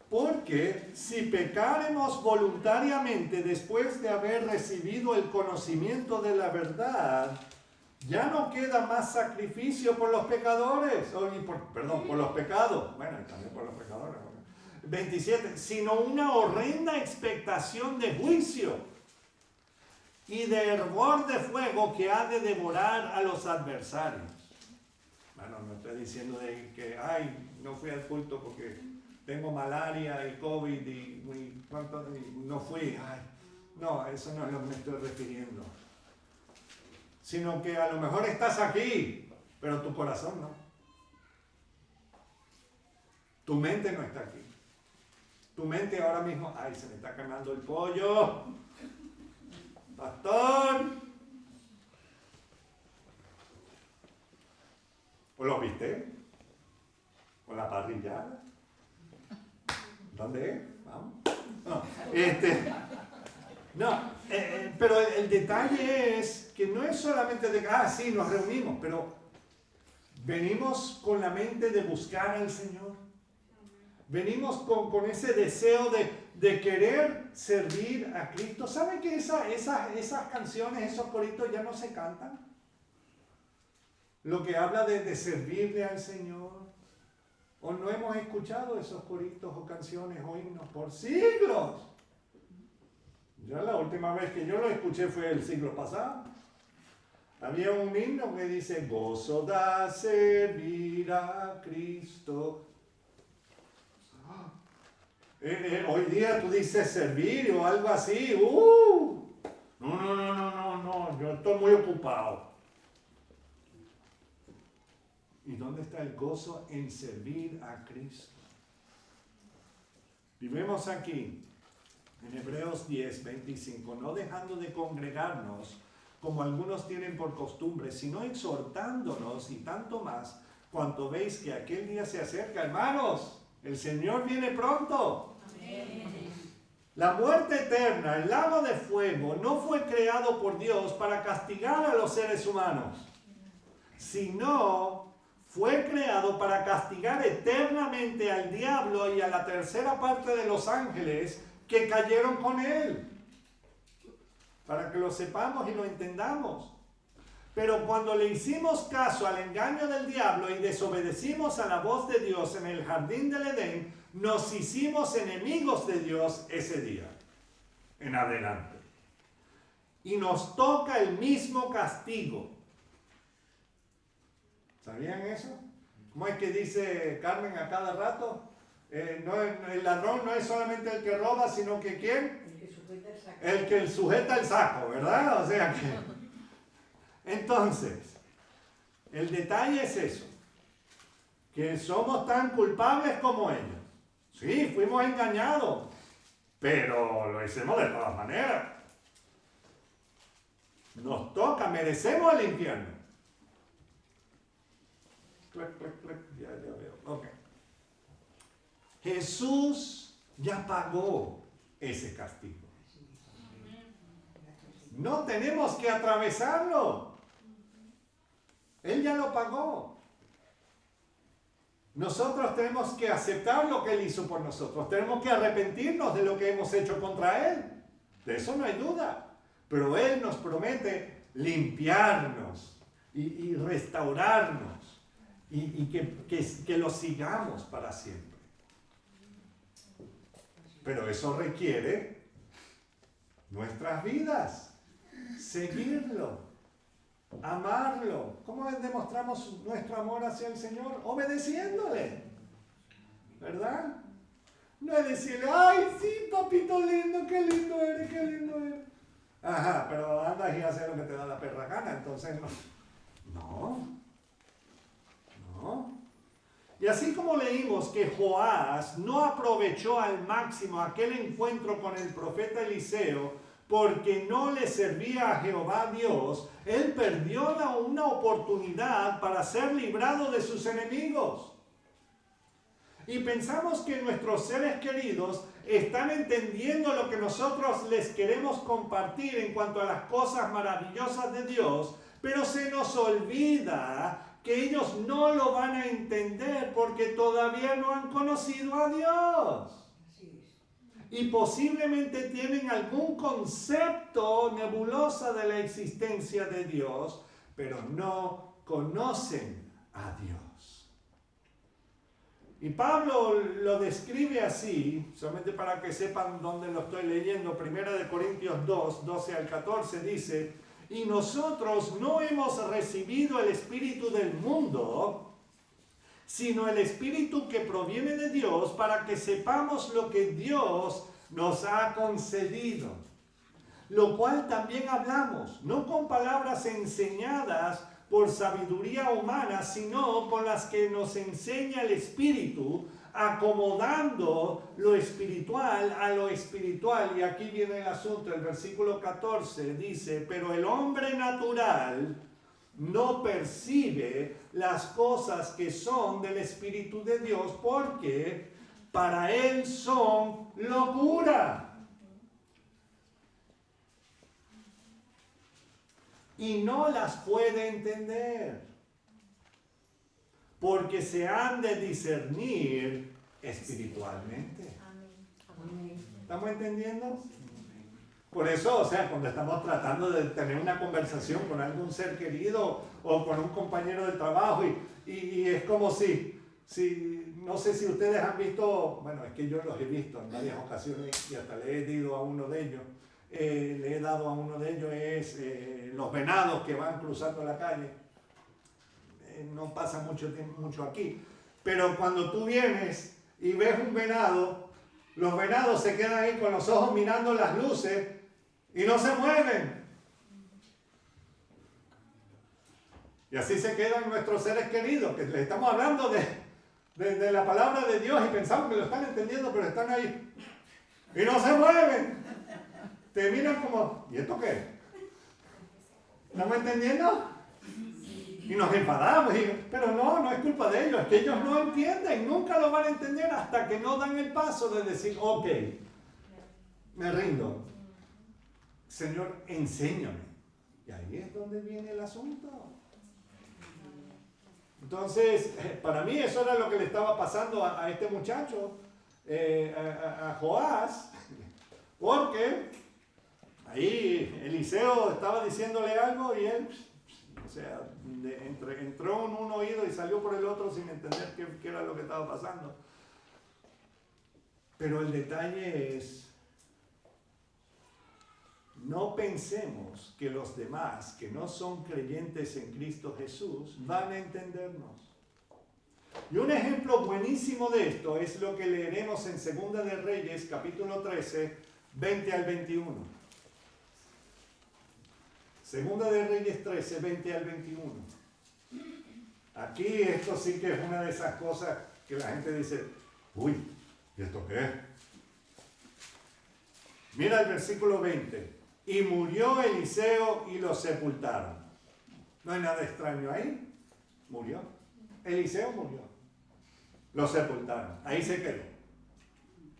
Porque si pecaremos voluntariamente después de haber recibido el conocimiento de la verdad, ya no queda más sacrificio por los pecadores, por los pecados, bueno, y también por los pecadores. 27, sino una horrenda expectación de juicio y de hervor de fuego que ha de devorar a los adversarios. Bueno, no estoy diciendo de que, no fui al culto porque tengo malaria y COVID y no fui. No, eso no es lo que me estoy refiriendo. Sino que a lo mejor estás aquí, pero tu corazón no. Tu mente no está aquí. Tu mente ahora mismo, se me está quemando el pollo. Pastor. ¿O lo viste? ¿O la parrillada? ¿Dónde es? Vamos. Pero el detalle es que no es solamente de sí, nos reunimos, pero venimos con la mente de buscar al Señor. Venimos con ese deseo de querer servir a Cristo. ¿Saben que esas canciones, esos coritos ya no se cantan? Lo que habla de servirle al Señor. ¿O no hemos escuchado esos coritos o canciones o himnos por siglos? Ya la última vez que yo lo escuché fue el siglo pasado. Había un himno que dice, gozo da servir a Cristo. Hoy día tú dices servir o algo así. No, yo estoy muy ocupado. ¿Y dónde está el gozo en servir a Cristo? Y vemos aquí, en Hebreos 10:25, no dejando de congregarnos, como algunos tienen por costumbre, sino exhortándonos y tanto más, cuanto veis que aquel día se acerca. Hermanos, el Señor viene pronto. Amén. La muerte eterna, el lago de fuego, no fue creado por Dios para castigar a los seres humanos, sino fue creado para castigar eternamente al diablo y a la tercera parte de los ángeles que cayeron con él. Para que lo sepamos y lo entendamos. Pero cuando le hicimos caso al engaño del diablo y desobedecimos a la voz de Dios en el jardín del Edén, nos hicimos enemigos de Dios ese día en adelante. Y nos toca el mismo castigo. ¿Sabían eso? ¿Cómo es que dice Carmen a cada rato? El ladrón no es solamente el que roba, sino que ¿quién? El que sujeta el saco, ¿verdad? O sea que... Entonces, el detalle es eso, que somos tan culpables como ellos. Sí, fuimos engañados, pero lo hicimos de todas maneras. Nos toca, merecemos el infierno. Ya veo. Okay. Jesús ya pagó ese castigo. No tenemos que atravesarlo. Él ya lo pagó. Nosotros tenemos que aceptar lo que Él hizo por nosotros. Tenemos que arrepentirnos de lo que hemos hecho contra Él. De eso no hay duda. Pero Él nos promete limpiarnos y restaurarnos y que lo sigamos para siempre. Pero eso requiere nuestras vidas. Seguirlo, amarlo. ¿Cómo demostramos nuestro amor hacia el Señor? Obedeciéndole, ¿verdad? No es decirle, ay, sí, papito lindo, qué lindo eres, qué lindo eres. Ajá, pero andas y haces lo que te da la perra gana, entonces no. Y así como leímos que Joás no aprovechó al máximo aquel encuentro con el profeta Eliseo, porque no le servía a Jehová Dios, él perdió una oportunidad para ser librado de sus enemigos. Y pensamos que nuestros seres queridos están entendiendo lo que nosotros les queremos compartir en cuanto a las cosas maravillosas de Dios, pero se nos olvida que ellos no lo van a entender porque todavía no han conocido a Dios. Y posiblemente tienen algún concepto nebulosa de la existencia de Dios, pero no conocen a Dios. Y Pablo lo describe así, solamente para que sepan dónde lo estoy leyendo. 1 Corintios 2, 12 al 14 dice, y nosotros no hemos recibido el espíritu del mundo, sino el Espíritu que proviene de Dios, para que sepamos lo que Dios nos ha concedido. Lo cual también hablamos, no con palabras enseñadas por sabiduría humana, sino con las que nos enseña el Espíritu, acomodando lo espiritual a lo espiritual. Y aquí viene el asunto, el versículo 14 dice, pero el hombre natural no percibe las cosas que son del Espíritu de Dios, porque para él son locura. Y no las puede entender, porque se han de discernir espiritualmente. ¿Estamos entendiendo? Por eso, o sea, cuando estamos tratando de tener una conversación con algún ser querido o con un compañero de trabajo y es como si, no sé si ustedes han visto, bueno, es que yo los he visto en varias ocasiones y hasta le he dado a uno de ellos, es los venados que van cruzando la calle. No pasa mucho aquí, pero cuando tú vienes y ves un venado, Los venados se quedan ahí con los ojos mirando las luces y no se mueven. Y así se quedan nuestros seres queridos, que les estamos hablando de la palabra de Dios y pensamos que lo están entendiendo, pero están ahí. Y no se mueven. Te miran como, ¿y esto qué? ¿Estamos entendiendo? Y nos enfadamos, pero no es culpa de ellos, es que ellos no entienden, nunca lo van a entender hasta que no dan el paso de decir, ok, me rindo. Señor, enséñame. Y ahí es donde viene el asunto. Entonces, para mí eso era lo que le estaba pasando a este muchacho, a Joás, porque ahí Eliseo estaba diciéndole algo y él, o sea, entró en un oído y salió por el otro sin entender qué era lo que estaba pasando. Pero el detalle es, no pensemos que los demás que no son creyentes en Cristo Jesús van a entendernos. Y un ejemplo buenísimo de esto es lo que leeremos en Segunda de Reyes, capítulo 13, 20 al 21. Segunda de Reyes 13, 20 al 21. Aquí esto sí que es una de esas cosas que la gente dice, uy, ¿y esto qué es? Mira el versículo 20. Y murió Eliseo y lo sepultaron. No hay nada extraño ahí. Murió. Eliseo murió. Lo sepultaron. Ahí se quedó.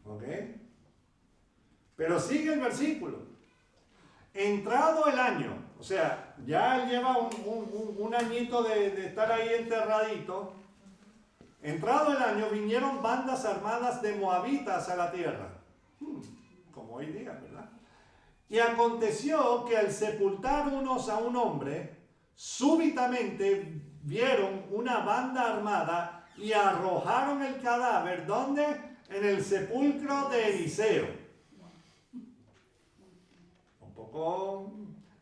¿Ok? Pero sigue el versículo. Entrado el año, o sea, ya él lleva un añito de estar ahí enterradito. Entrado el año, vinieron bandas armadas de moabitas a la tierra. Como hoy día, ¿verdad? Y aconteció que al sepultar unos a un hombre, súbitamente vieron una banda armada y arrojaron el cadáver, ¿dónde? En el sepulcro de Eliseo. Un poco.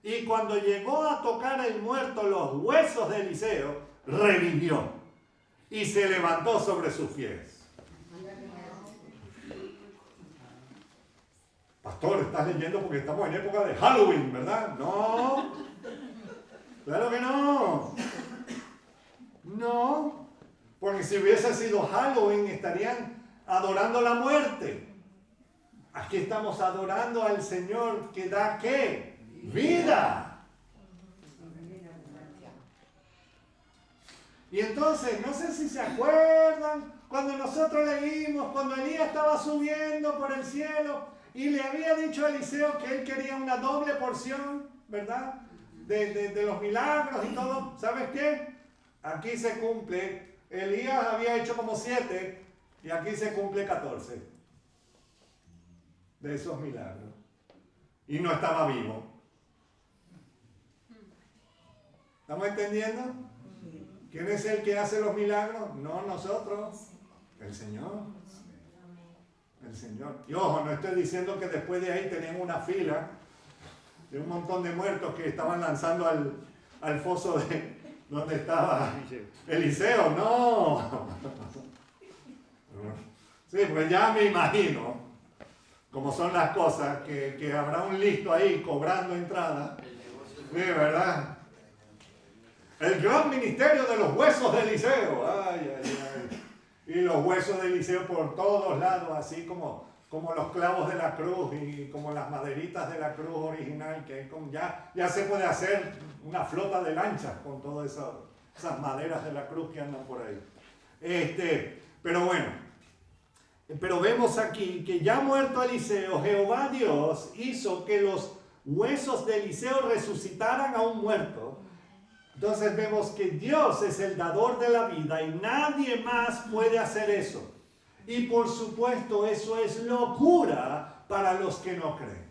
Y cuando llegó a tocar el muerto los huesos de Eliseo, revivió y se levantó sobre sus pies. Pastor, estás leyendo porque estamos en época de Halloween, ¿verdad? No, claro que no. No, porque si hubiese sido Halloween estarían adorando la muerte. Aquí estamos adorando al Señor que da ¿qué? Vida. Y entonces, no sé si se acuerdan, cuando nosotros leímos, cuando Elías estaba subiendo por el cielo, y le había dicho a Eliseo que él quería una doble porción, ¿verdad? De los milagros y todo. ¿Sabes qué? Aquí se cumple. Elías había hecho como 7 y aquí se cumple 14 de esos milagros. Y no estaba vivo. ¿Estamos entendiendo? ¿Quién es el que hace los milagros? No nosotros. El Señor. El Señor. Y ojo, no estoy diciendo que después de ahí tenían una fila de un montón de muertos que estaban lanzando al foso de donde estaba Eliseo. No. Sí, pues ya me imagino cómo son las cosas, que habrá un listo ahí cobrando entrada. Sí, ¿verdad? El gran ministerio de los huesos de Eliseo. Ay, ay, ay. Y los huesos de Eliseo por todos lados, así como los clavos de la cruz y como las maderitas de la cruz original, que ya se puede hacer una flota de lanchas con todas esas maderas de la cruz que andan por ahí. Pero bueno, pero vemos aquí que ya muerto Eliseo, Jehová Dios hizo que los huesos de Eliseo resucitaran a un muerto. Entonces vemos que Dios es el dador de la vida y nadie más puede hacer eso. Y por supuesto eso es locura para los que no creen.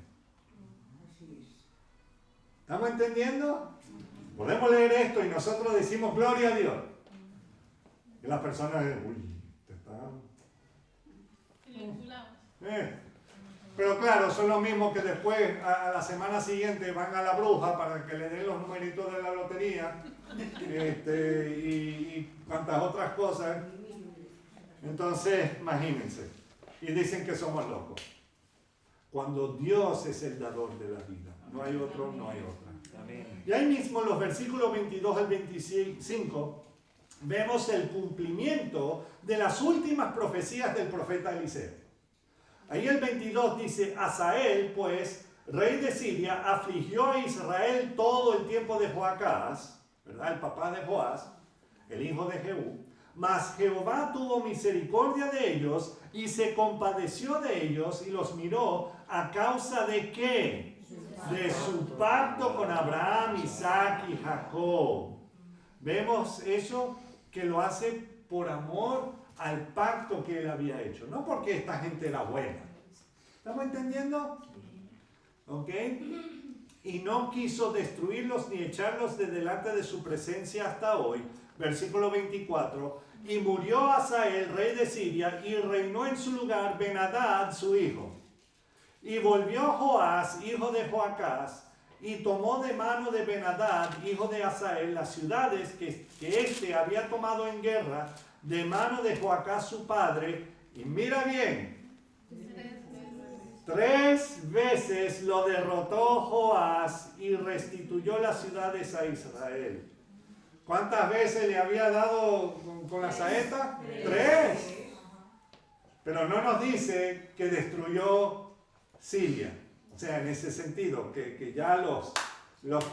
¿Estamos entendiendo? Podemos leer esto y nosotros decimos gloria a Dios. Y las personas dicen, uy, te están... Pero claro, son los mismos que después a la semana siguiente van a la bruja para que le den los numeritos de la lotería y cuantas otras cosas. Entonces, imagínense. y dicen que somos locos. Cuando Dios es el dador de la vida. No hay otro, no hay otra. Amén. Y ahí mismo en los versículos 22 al 25 vemos el cumplimiento de las últimas profecías del profeta Eliseo. Ahí el 22 dice, Hazael, pues, rey de Siria, afligió a Israel todo el tiempo de Joacás, ¿verdad? El papá de Joás, el hijo de Jehú. Mas Jehová tuvo misericordia de ellos y se compadeció de ellos y los miró a causa de ¿qué? De su pacto con Abraham, Isaac y Jacob. Vemos eso que lo hace por amor al pacto que él había hecho, no porque esta gente era buena. ¿Estamos entendiendo? ¿Ok? Y no quiso destruirlos ni echarlos de delante de su presencia hasta hoy. Versículo 24. Y murió Hazael, rey de Siria, y reinó en su lugar Ben-Hadad, su hijo. Y volvió Joás, hijo de Joacás, y tomó de mano de Ben-Hadad, hijo de Hazael, las ciudades que éste había tomado en guerra, de mano de Joacás su padre. Y mira bien, 3 veces lo derrotó Joás y restituyó las ciudades a Israel. ¿Cuántas veces le había dado con la saeta? 3. Pero no nos dice que destruyó Siria. O sea, en ese sentido, que ya los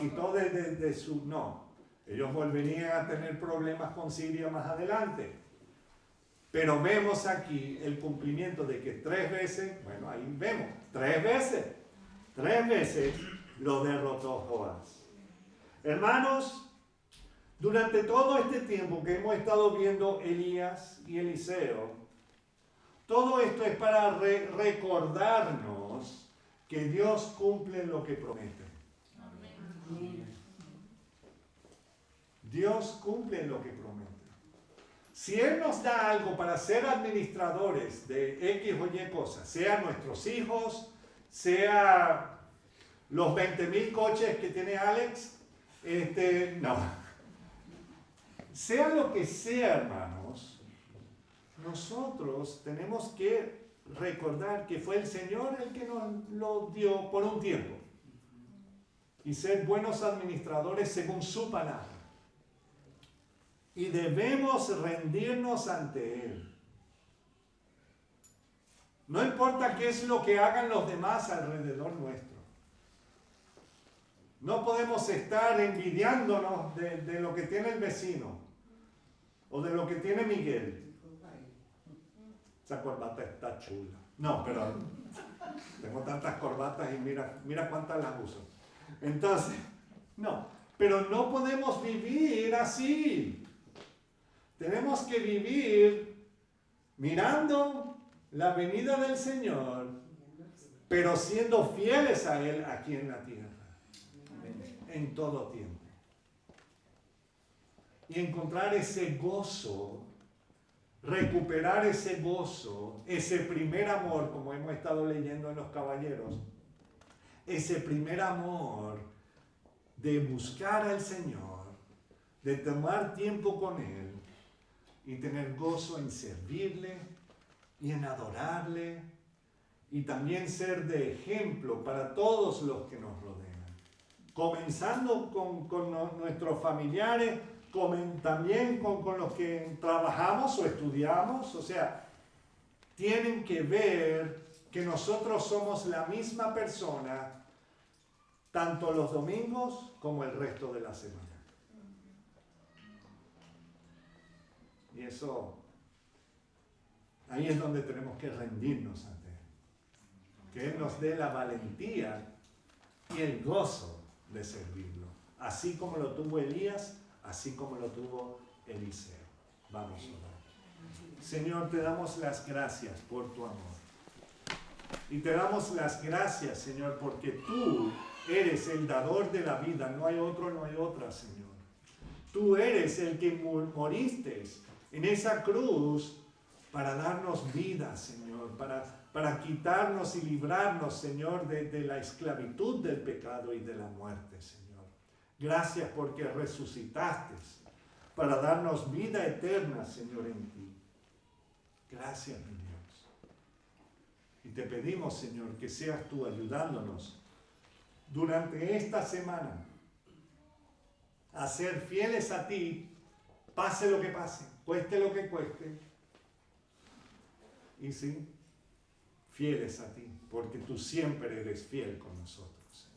quitó de su... No, ellos volverían a tener problemas con Siria más adelante. Pero vemos aquí el cumplimiento de que 3 veces, bueno, ahí vemos, 3 veces lo derrotó Joás. Hermanos, durante todo este tiempo que hemos estado viendo Elías y Eliseo, todo esto es para recordarnos que Dios cumple lo que promete. Amén. Dios cumple lo que promete. Si Él nos da algo para ser administradores de X o Y cosas, sea nuestros hijos, sea los 20,000 coches que tiene Alex, no. Sea lo que sea, hermanos, nosotros tenemos que recordar que fue el Señor el que nos lo dio por un tiempo. Y ser buenos administradores según su palabra. Y debemos rendirnos ante Él. No importa qué es lo que hagan los demás alrededor nuestro. No podemos estar envidiándonos de lo que tiene el vecino o de lo que tiene Miguel. Esa corbata está chula. No, pero tengo tantas corbatas y mira cuántas las uso. Entonces, no, pero no podemos vivir así. Tenemos que vivir mirando la venida del Señor, pero siendo fieles a Él aquí en la tierra, en todo tiempo. Y encontrar ese gozo, recuperar ese gozo, ese primer amor, como hemos estado leyendo en los Caballeros, ese primer amor de buscar al Señor, de tomar tiempo con Él y tener gozo en servirle y en adorarle y también ser de ejemplo para todos los que nos rodean. Comenzando con nuestros familiares, también con los que trabajamos o estudiamos, o sea, tienen que ver que nosotros somos la misma persona tanto los domingos como el resto de la semana. Y eso, ahí es donde tenemos que rendirnos ante Él. Que Él nos dé la valentía y el gozo de servirlo. Así como lo tuvo Elías, así como lo tuvo Eliseo. Vamos a orar. Señor, te damos las gracias por tu amor. Y te damos las gracias, Señor, porque tú eres el dador de la vida. No hay otro, no hay otra, Señor. Tú eres el que moriste en esa cruz para darnos vida, Señor, para quitarnos y librarnos, Señor, de la esclavitud del pecado y de la muerte, Señor. Gracias porque resucitaste para darnos vida eterna, Señor, en ti. Gracias, mi Dios. Y te pedimos, Señor, que seas tú ayudándonos durante esta semana a ser fieles a ti, pase lo que pase, cueste lo que cueste. Y sí, fieles a ti, porque tú siempre eres fiel con nosotros.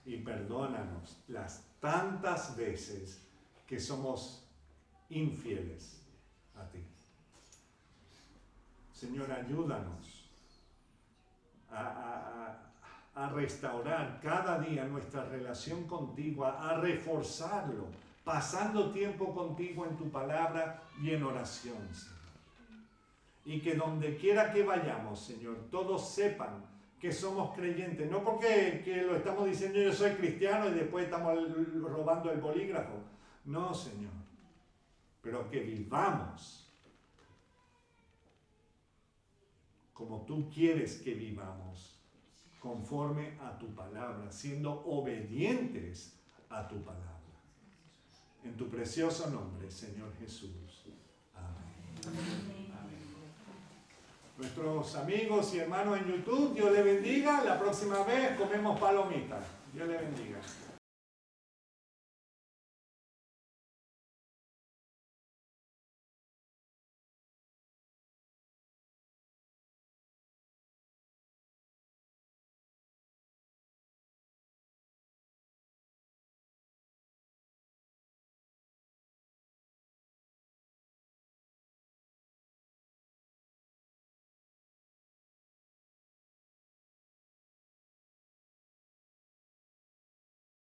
Y perdónanos las tantas veces que somos infieles a ti. Señor, ayúdanos a restaurar cada día nuestra relación contigo, a reforzarlo, pasando tiempo contigo en tu palabra y en oración, Señor. Y que donde quiera que vayamos, Señor, todos sepan que somos creyentes, no porque que lo estamos diciendo yo soy cristiano y después estamos robando el bolígrafo. No, Señor, pero que vivamos como tú quieres que vivamos, conforme a tu palabra, siendo obedientes a tu palabra. En tu precioso nombre, Señor Jesús. Amén. Nuestros amigos y hermanos en YouTube, Dios les bendiga. La próxima vez comemos palomitas. Dios les bendiga.